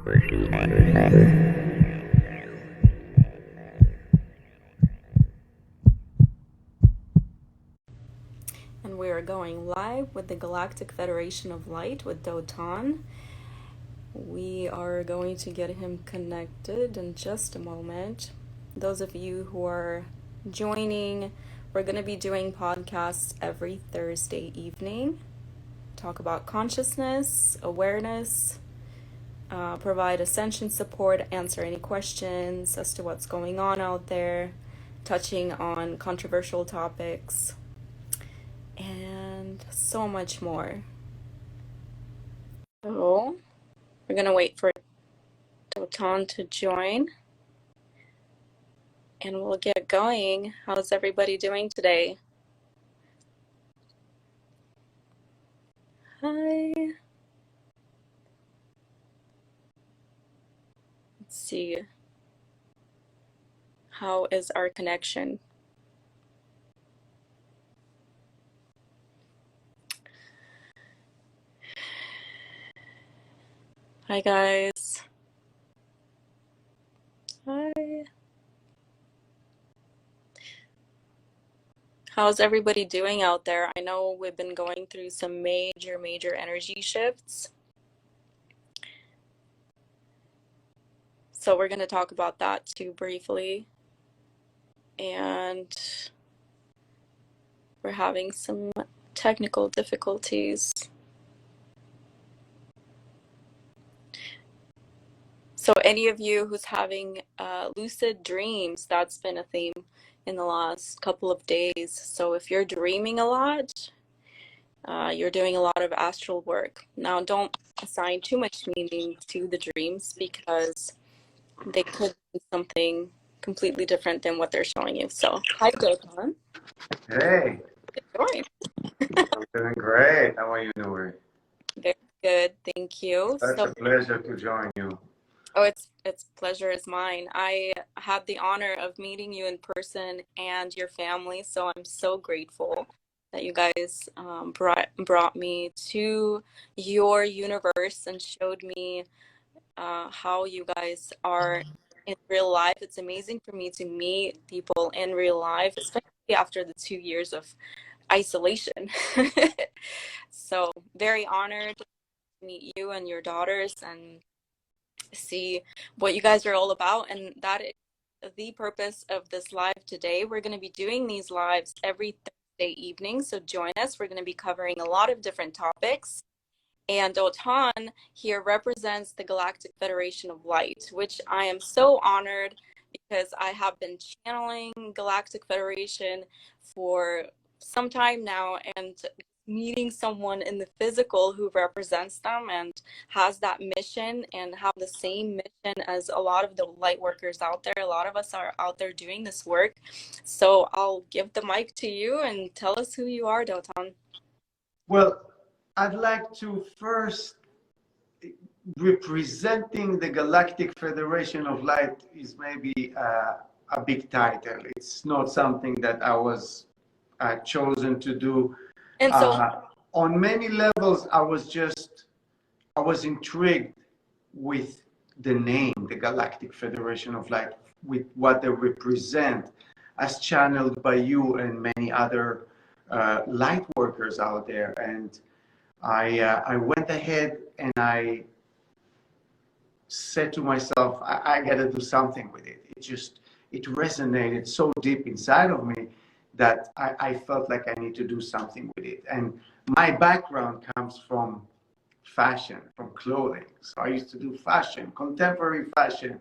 And we are going live with the Galactic Federation of Light with Dotan. We are going to get him connected in just a moment. Those of you who are joining, we're going to be doing podcasts every Thursday evening. Talk about consciousness, awareness, provide ascension support, answer any questions as to what's going on out there, touching on controversial topics, and so much more. So, we're going to wait for Dotan to join, and we'll get going. How's everybody doing today? Hi. Let's see. How is our connection? Hi, guys. Hi. How's everybody doing out there? I know we've been going through some major energy shifts. So we're going to talk about that too briefly. And we're having some technical difficulties. So any of you who's having lucid dreams, that's been a theme in the last couple of days. So if you're dreaming a lot, you're doing a lot of astral work. Now, don't assign too much meaning to the dreams because they could be something completely different than what they're showing you. So, hi, Dotan. Hey. Good join. I'm doing great. How are you, Nuri? Very good, thank you. Such a pleasure to join you. Oh, it's pleasure is mine. I had the honor of meeting you in person and your family, so I'm so grateful that you guys brought me to your universe and showed me how you guys are in real life. It's amazing for me to meet people in real life, especially after the 2 years of isolation. So very honored to meet you and your daughters and see what you guys are all about. And that is the purpose of this live today. We're going to be doing these lives every Thursday evening, so join us. We're going to be covering a lot of different topics. And Dotan here represents the Galactic Federation of Light, which I am so honored because I have been channeling Galactic Federation for some time now, and meeting someone in the physical who represents them and has that mission and have the same mission as a lot of the light workers out there. A lot of us are out there doing this work. So I'll give the mic to you and tell us who you are, Dotan. Well, I'd like to first, representing the Galactic Federation of Light is maybe a big title. It's not something that I was chosen to do. And so on many levels, I was intrigued with the name, the Galactic Federation of Light, with what they represent as channeled by you and many other light workers out there. And I went ahead and I said to myself, I got to do something with it. It resonated so deep inside of me that I felt like I need to do something with it. And my background comes from fashion, from clothing. So I used to do fashion, contemporary fashion,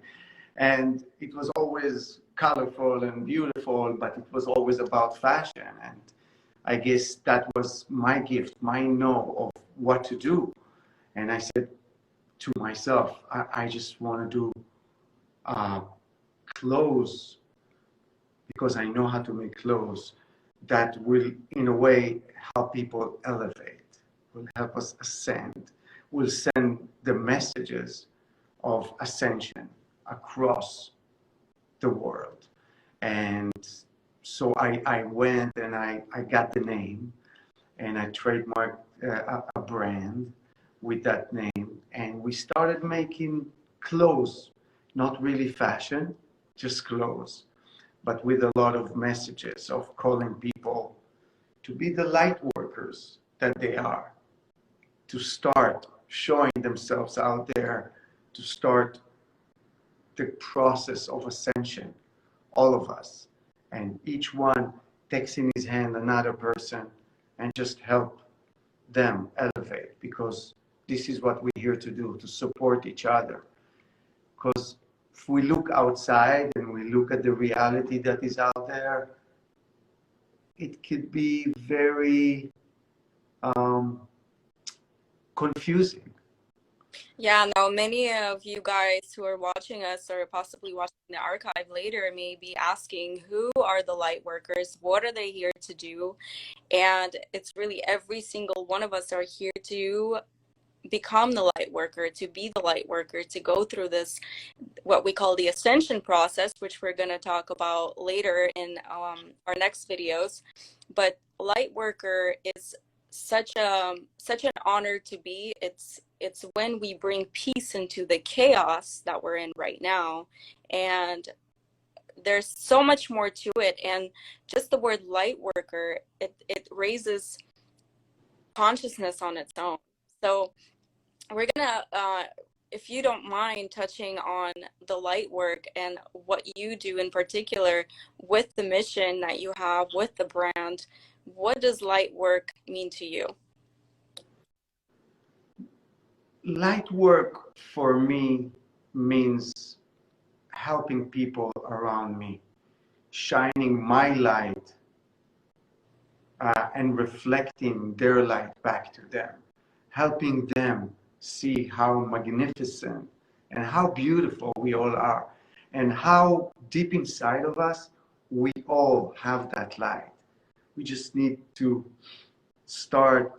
and it was always colorful and beautiful, but it was always about fashion. And I guess that was my gift, my know of what to do. And I said to myself, I just want to do clothes, because I know how to make clothes that will, in a way, help people elevate, will help us ascend, will send the messages of ascension across the world. And so I went and I got the name, and I trademarked a brand with that name, and we started making clothes, not really fashion, just clothes, but with a lot of messages of calling people to be the light workers that they are, to start showing themselves out there, to start the process of ascension, all of us. And each one takes in his hand another person and just help them elevate, because this is what we're here to do, to support each other. Because if we look outside and we look at the reality that is out there, it could be very confusing. Yeah, now many of you guys who are watching us or possibly watching the archive later may be asking, who are the light workers? What are they here to do? And it's really every single one of us are here to become the light worker, to be the light worker, to go through this, what we call the ascension process, which we're going to talk about later in our next videos. But light worker is such an honor to be. It's when we bring peace into the chaos that we're in right now, and there's so much more to it. And just the word light worker, it raises consciousness on its own. So we're gonna, if you don't mind, touching on the light work and what you do in particular with the mission that you have with the brand. What does light work mean to you? Light work for me means helping people around me, shining my light and reflecting their light back to them, helping them see how magnificent and how beautiful we all are, and how deep inside of us we all have that light. We just need to start,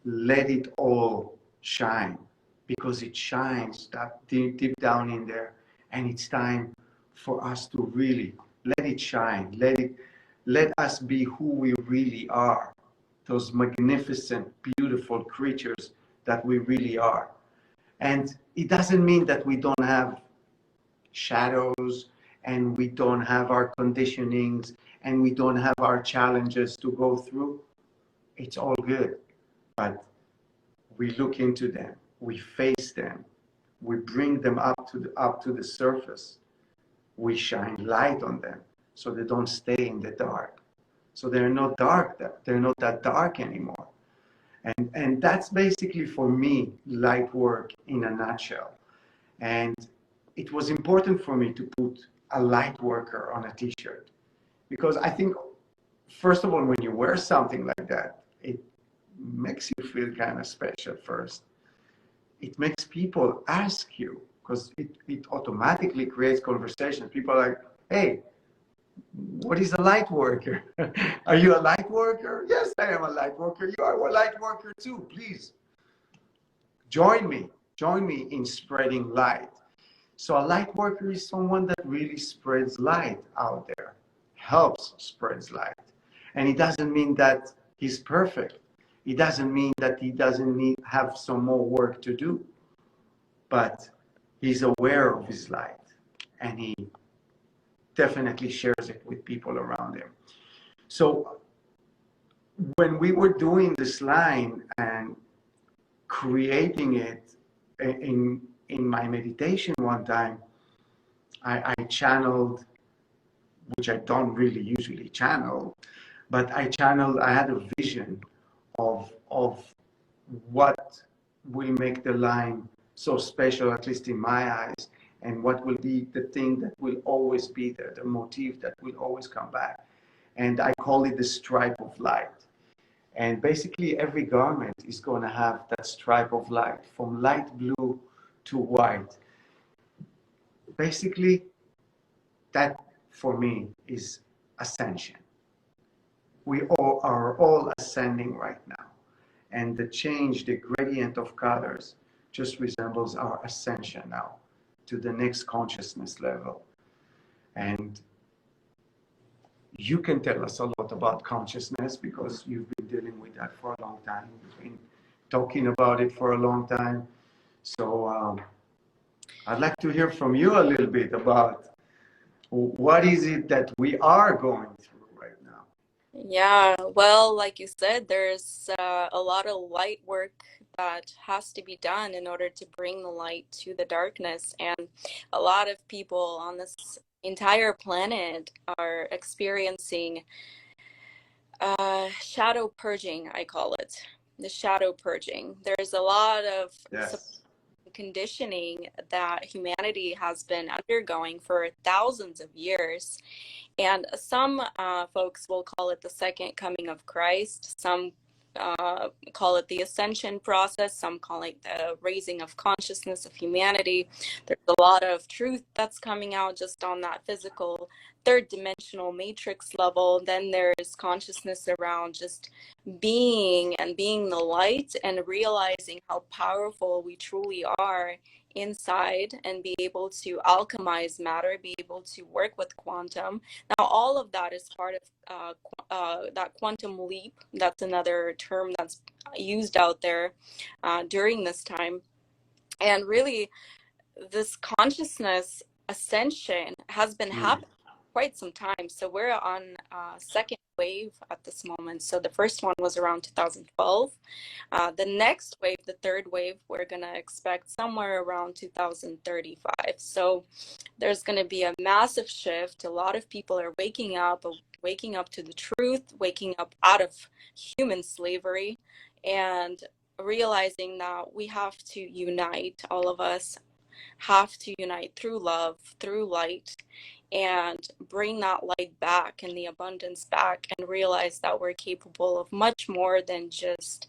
let it all shine, because it shines that deep down in there, and it's time for us to really let it shine, let us be who we really are, those magnificent, beautiful creatures that we really are. And it doesn't mean that we don't have shadows, and we don't have our conditionings, and we don't have our challenges to go through. It's all good. But we look into them, we face them, we bring them up to the surface, we shine light on them so they don't stay in the dark. So they're not dark, they're not that dark anymore. And that's basically for me light work in a nutshell. And it was important for me to put a light worker on a t-shirt, because I think, first of all, when you wear something like that, it makes you feel kind of special first. It makes people ask you, because it automatically creates conversation. People are like, hey, what is a light worker? Are you a light worker? Yes, I am a light worker. You are a light worker too. Please join me in spreading light. So a light worker is someone that really spreads light out there, helps spreads light. And it doesn't mean that he's perfect. It doesn't mean that he doesn't have some more work to do, but he's aware of his light, and he definitely shares it with people around him. So when we were doing this line and creating it in my meditation one time, I channeled, which I don't really usually channel, but I had a vision of what will make the line so special, at least in my eyes, and what will be the thing that will always be there, the motif that will always come back. And I call it the stripe of light. And basically every garment is going to have that stripe of light, from light blue to white. Basically, that for me is ascension. We all are all ascending right now. And the change, the gradient of colors, just resembles our ascension now to the next consciousness level. And you can tell us a lot about consciousness, because you've been dealing with that for a long time. You've been talking about it for a long time. So I'd like to hear from you a little bit about what is it that we are going through right now. Yeah, well, like you said, there's a lot of light work that has to be done in order to bring the light to the darkness. And a lot of people on this entire planet are experiencing shadow purging, I call it. The shadow purging. There's a lot of Yes. conditioning that humanity has been undergoing for thousands of years. And some folks will call it the second coming of Christ. Some call it the ascension process. Some call it the raising of consciousness of humanity. There's a lot of truth that's coming out just on that physical third dimensional matrix level. Then there's consciousness around just being and being the light and realizing how powerful we truly are inside and be able to alchemize matter, be able to work with quantum. Now, all of that is part of that quantum leap. That's another term that's used out there during this time. And really, this consciousness ascension has been happening quite some time. So we're on second wave at this moment. So the first one was around 2012. The next wave, the third wave, we're going to expect somewhere around 2035. So there's going to be a massive shift. A lot of people are waking up to the truth, waking up out of human slavery, and realizing that we have to unite. All of us have to unite through love, through light, and bring that light back and the abundance back, and realize that we're capable of much more than just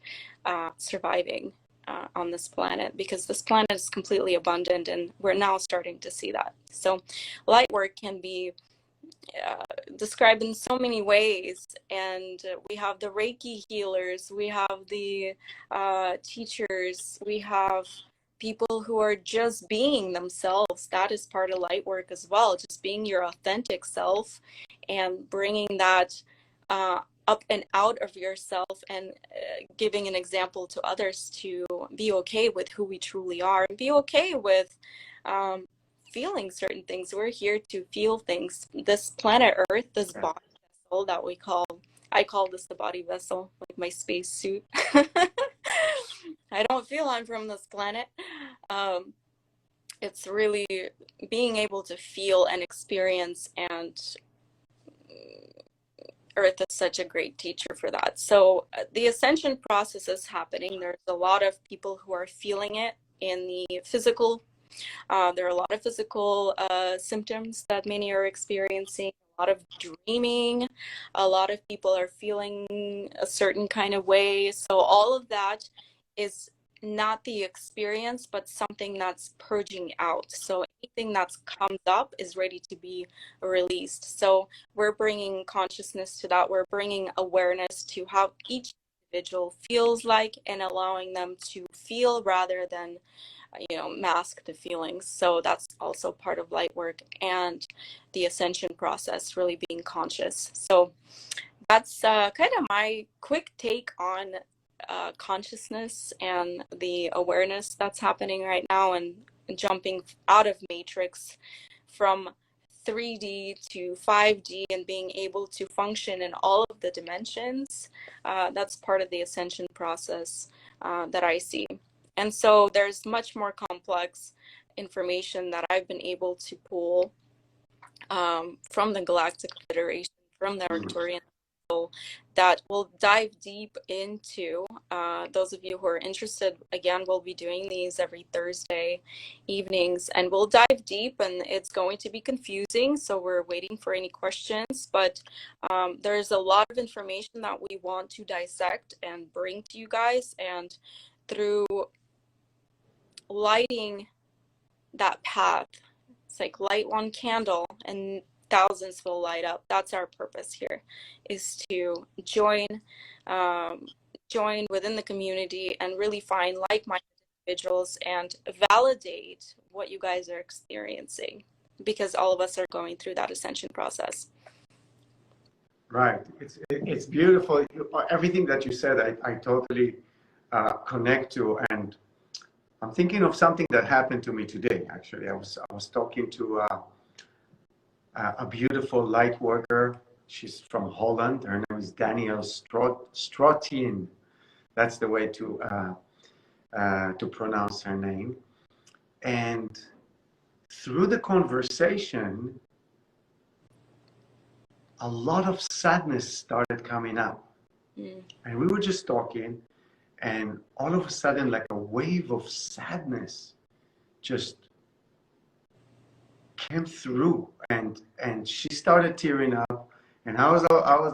surviving on this planet, because this planet is completely abundant, and we're now starting to see that. So light work can be described in so many ways, and we have the Reiki healers, we have the teachers, we have people who are just being themselves. That is part of light work as well, just being your authentic self and bringing that up and out of yourself, and giving an example to others to be okay with who we truly are, and be okay with feeling certain things. We're here to feel things. This planet Earth, this body vessel that I call this the body vessel, like my space suit. I don't feel I'm from this planet. It's really being able to feel and experience, and Earth is such a great teacher for that. So the ascension process is happening. There's a lot of people who are feeling it in the physical. There are a lot of physical symptoms that many are experiencing, a lot of dreaming, a lot of people are feeling a certain kind of way. So all of that is not the experience, but something that's purging out. So anything that comes up is ready to be released. So we're bringing consciousness to that. We're bringing awareness to how each individual feels like, and allowing them to feel rather than mask the feelings. So that's also part of light work and the ascension process, really being conscious. So that's kind of my quick take on consciousness and the awareness that's happening right now, and jumping out of matrix from 3D to 5D, and being able to function in all of the dimensions. That's part of the ascension process that I see. And so there's much more complex information that I've been able to pull from the Galactic Federation, from the Arcturian Council, that will dive deep into. Those of you who are interested, again, we'll be doing these every Thursday evenings, and we'll dive deep, and it's going to be confusing, so we're waiting for any questions. But there's a lot of information that we want to dissect and bring to you guys, and through lighting that path, it's like light one candle and thousands will light up. That's our purpose here, is to join within the community and really find like-minded individuals and validate what you guys are experiencing, because all of us are going through that ascension process. Right. It's beautiful. Everything that you said, I totally connect to. And I'm thinking of something that happened to me today. Actually, I was talking to a beautiful light worker. She's from Holland. Her name is Danielle Strotien. That's the way to pronounce her name. And through the conversation, a lot of sadness started coming up. Mm. And we were just talking, and all of a sudden, like a wave of sadness just came through, and she started tearing up, and I was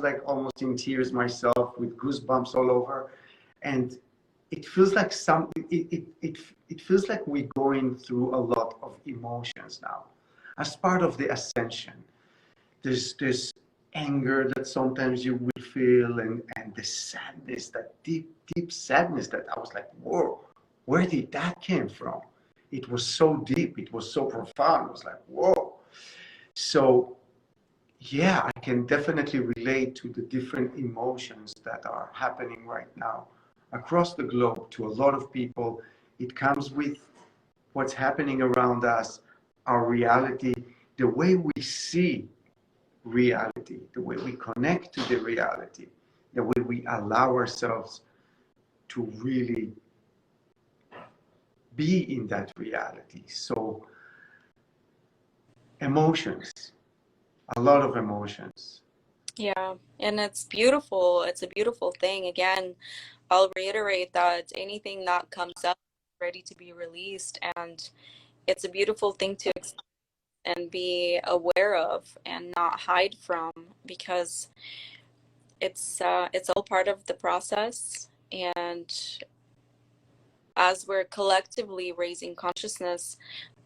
like almost in tears myself, with goosebumps all over. And it feels like it feels like we're going through a lot of emotions now as part of the ascension. There's anger that sometimes you will feel, and the sadness, that deep sadness, that I was like, whoa, where did that came from? It was so deep, it was so profound. I was like, whoa. So yeah, I can definitely relate to the different emotions that are happening right now across the globe to a lot of people. It comes with what's happening around us, our reality, the way we see reality, the way we connect to the reality, the way we allow ourselves to really be in that reality. So emotions, a lot of emotions. Yeah, and it's beautiful. It's a beautiful thing. Again, I'll reiterate that anything that comes up is ready to be released, and it's a beautiful thing to accept and be aware of and not hide from, because it's all part of the process. And as we're collectively raising consciousness,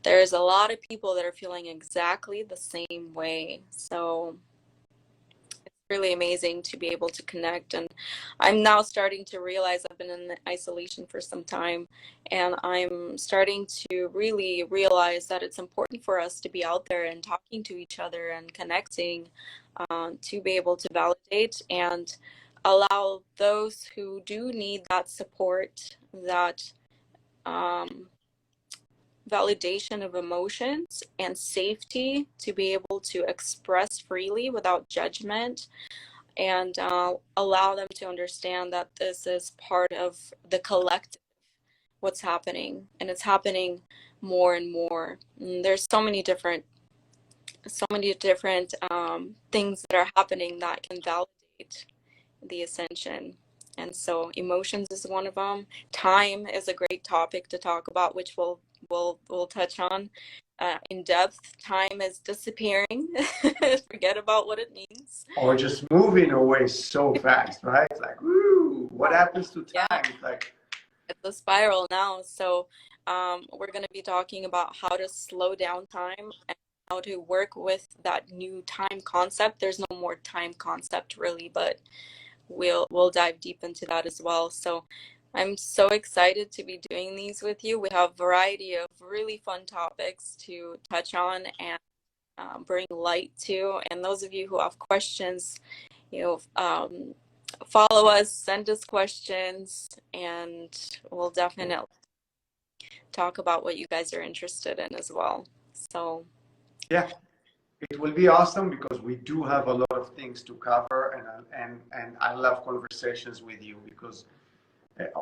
there's a lot of people that are feeling exactly the same way. So really amazing to be able to connect. And I'm now starting to realize, I've been in isolation for some time, and I'm starting to really realize that it's important for us to be out there and talking to each other and connecting, to be able to validate and allow those who do need that support, that um, validation of emotions and safety, to be able to express freely without judgment, and allow them to understand that this is part of the collective, what's happening, and it's happening more and more. And there's so many different things that are happening that can validate the ascension. And so emotions is one of them. Time is a great topic to talk about, which we'll touch on in depth. Time is disappearing. Forget about what it means. Or just moving away so fast, right? It's like, woo, what happens to Yeah, time? It's like, it's a spiral now. So we're going to be talking about how to slow down time and how to work with that new time concept. There's no more time concept really, but we'll dive deep into that as well. So I'm so excited to be doing these with you. We have a variety of really fun topics to touch on and bring light to. And those of you who have questions, you know, follow us, send us questions, and we'll definitely talk about what you guys are interested in as well. So yeah, it will be awesome because we do have a lot of things to cover, and I love conversations with you because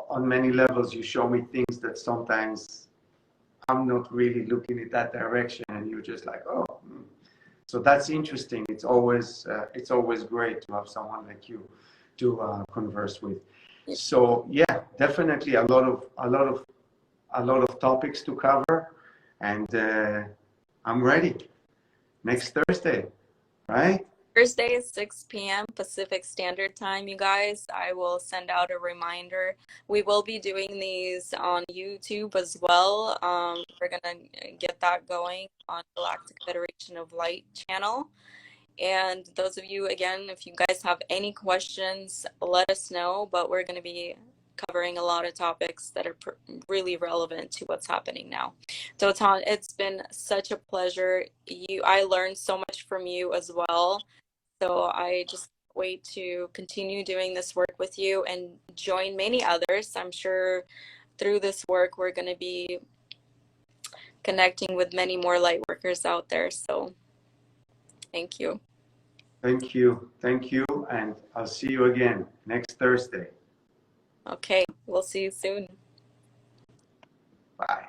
on many levels you show me things that sometimes I'm not really looking in that direction, and you're just like, oh. So that's interesting. It's always great to have someone like you to converse with. So yeah, definitely a lot of topics to cover, and I'm ready. Next Thursday, right? Thursday, 6 p.m. Pacific Standard Time, you guys. I will send out a reminder. We will be doing these on YouTube as well. We're going to get that going on Galactic Federation of Light channel. And those of you, again, if you guys have any questions, let us know. But we're going to be covering a lot of topics that are really relevant to what's happening now. Dotan, it's been such a pleasure. I learned so much from you as well. So I just wait to continue doing this work with you and join many others. I'm sure through this work, we're going to be connecting with many more light workers out there. So thank you. Thank you. Thank you. And I'll see you again next Thursday. Okay, we'll see you soon. Bye.